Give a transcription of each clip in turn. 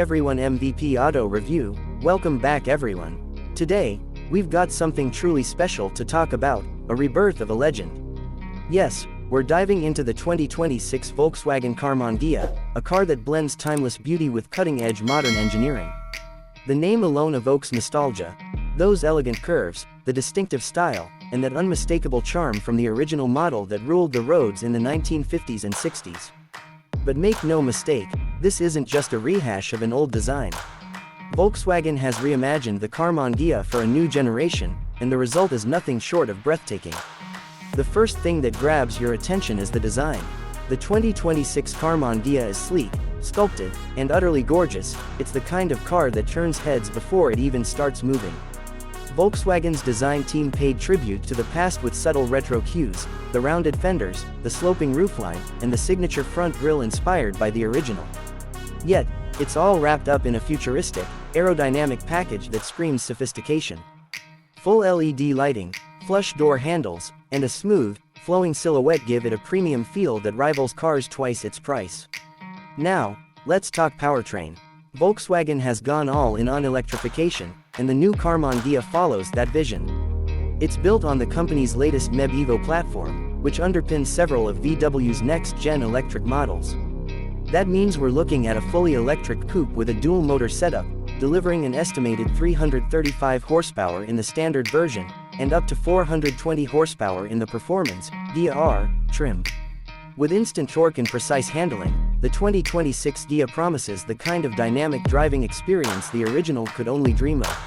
everyone, MVP Auto Review. Welcome back everyone. Today, we've got something truly special to talk about, a rebirth of a legend. Yes, we're diving into the 2026 Volkswagen Karmann Ghia, a car that blends timeless beauty with cutting-edge modern engineering. The name alone evokes nostalgia, those elegant curves, the distinctive style, and that unmistakable charm from the original model that ruled the roads in the 1950s and 60s. But make no mistake, this isn't just a rehash of an old design. Volkswagen has reimagined the Karmann Ghia for a new generation, and the result is nothing short of breathtaking. The first thing that grabs your attention is the design. The 2026 Karmann Ghia is sleek, sculpted, and utterly gorgeous. It's the kind of car that turns heads before it even starts moving. Volkswagen's design team paid tribute to the past with subtle retro cues, the rounded fenders, the sloping roofline, and the signature front grille inspired by the original. Yet, it's all wrapped up in a futuristic, aerodynamic package that screams sophistication. Full LED lighting, flush door handles, and a smooth, flowing silhouette give it a premium feel that rivals cars twice its price. Now, let's talk powertrain. Volkswagen has gone all in on electrification, and the new Karmann Ghia follows that vision. It's built on the company's latest MEB Evo platform, which underpins several of VW's next-gen electric models. That means we're looking at a fully electric coupe with a dual-motor setup, delivering an estimated 335 horsepower in the standard version, and up to 420 horsepower in the Performance Ghia R trim. With instant torque and precise handling, the 2026 Ghia promises the kind of dynamic driving experience the original could only dream of.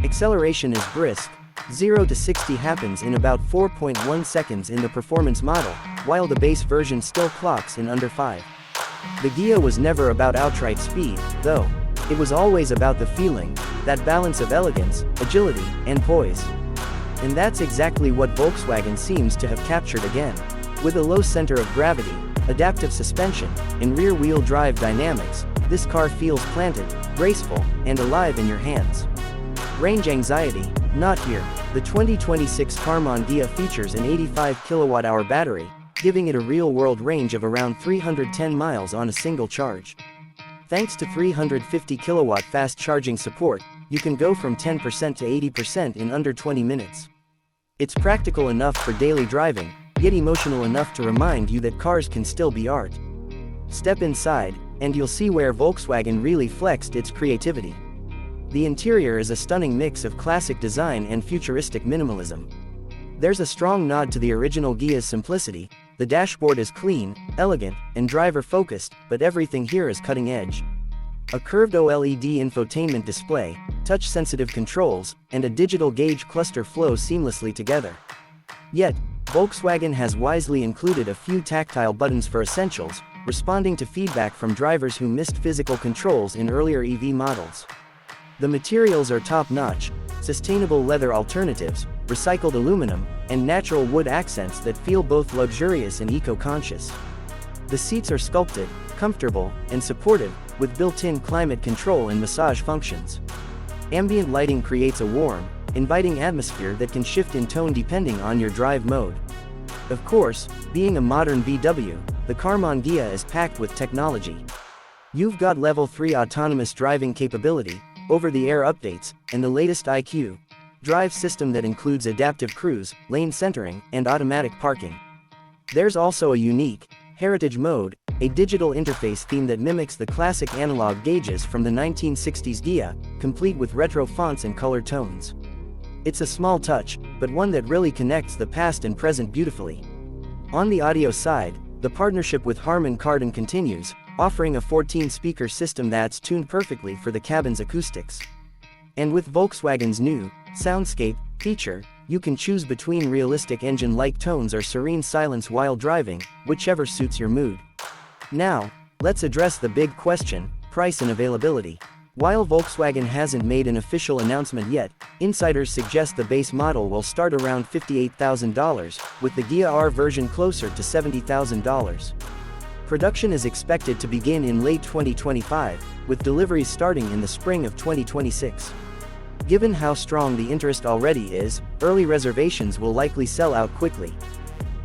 Acceleration is brisk. 0 to 60 happens in about 4.1 seconds in the Performance model, while the base version still clocks in under 5. The Ghia was never about outright speed, though. It was always about the feeling, that balance of elegance, agility, and poise. And that's exactly what Volkswagen seems to have captured again. With a low center of gravity, adaptive suspension, and rear-wheel drive dynamics, this car feels planted, graceful, and alive in your hands. Range anxiety? Not here. The 2026 Karmann Ghia features an 85 kWh battery, giving it a real-world range of around 310 miles on a single charge. Thanks to 350 kW fast charging support, you can go from 10% to 80% in under 20 minutes. It's practical enough for daily driving, yet emotional enough to remind you that cars can still be art. Step inside, and you'll see where Volkswagen really flexed its creativity. The interior is a stunning mix of classic design and futuristic minimalism. There's a strong nod to the original Ghia's simplicity. The dashboard is clean, elegant, and driver-focused, but everything here is cutting-edge. A curved OLED infotainment display, touch-sensitive controls, and a digital gauge cluster flow seamlessly together. Yet, Volkswagen has wisely included a few tactile buttons for essentials, responding to feedback from drivers who missed physical controls in earlier EV models. The materials are top-notch: sustainable leather alternatives, recycled aluminum, and natural wood accents that feel both luxurious and eco-conscious. The seats are sculpted, comfortable, and supportive, with built-in climate control and massage functions. Ambient lighting creates a warm, inviting atmosphere that can shift in tone depending on your drive mode. Of course, being a modern VW, the Karmann Ghia is packed with technology. You've got Level 3 autonomous driving capability, over-the-air updates, and the latest IQ drive system that includes adaptive cruise, lane centering, and automatic parking. There's also a unique Heritage mode, a digital interface theme that mimics the classic analog gauges from the 1960s Ghia, complete with retro fonts and color tones. It's a small touch, but one that really connects the past and present beautifully. On the audio side, the partnership with Harman Kardon continues, offering a 14-speaker system that's tuned perfectly for the cabin's acoustics. And with Volkswagen's new Soundscape feature, you can choose between realistic engine-like tones or serene silence while driving, whichever suits your mood. Now, let's address the big question: price and availability. While Volkswagen hasn't made an official announcement yet, insiders suggest the base model will start around $58,000, with the Ghia R version closer to $70,000. Production is expected to begin in late 2025, with deliveries starting in the spring of 2026. Given how strong the interest already is, early reservations will likely sell out quickly.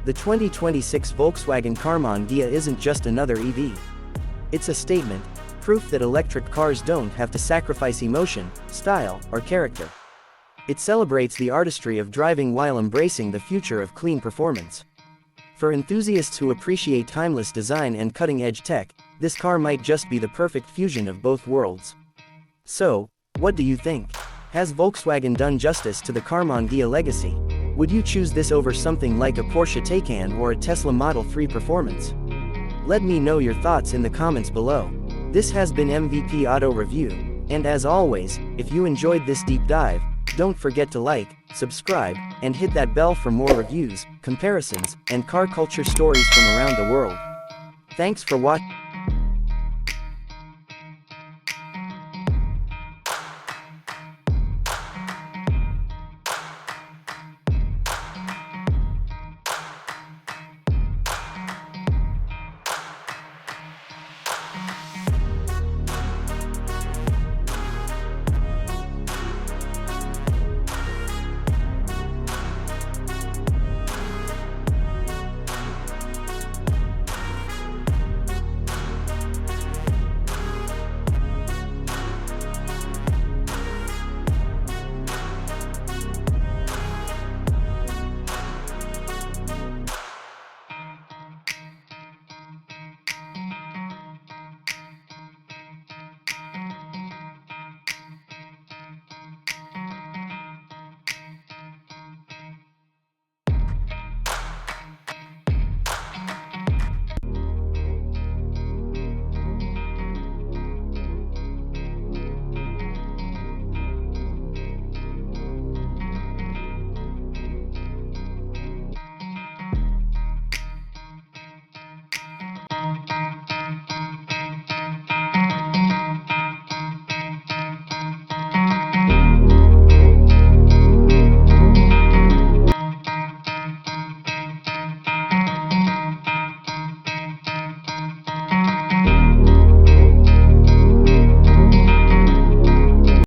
The 2026 Volkswagen Karmann Ghia isn't just another EV. It's a statement, proof that electric cars don't have to sacrifice emotion, style, or character. It celebrates the artistry of driving while embracing the future of clean performance. For enthusiasts who appreciate timeless design and cutting-edge tech, this car might just be the perfect fusion of both worlds. So, what do you think? Has Volkswagen done justice to the Karmann Ghia legacy? Would you choose this over something like a Porsche Taycan or a Tesla Model 3 Performance? Let me know your thoughts in the comments below. This has been MVP Auto Review, and as always, if you enjoyed this deep dive, don't forget to like, subscribe, and hit that bell for more reviews, comparisons, and car culture stories from around the world. Thanks for watching.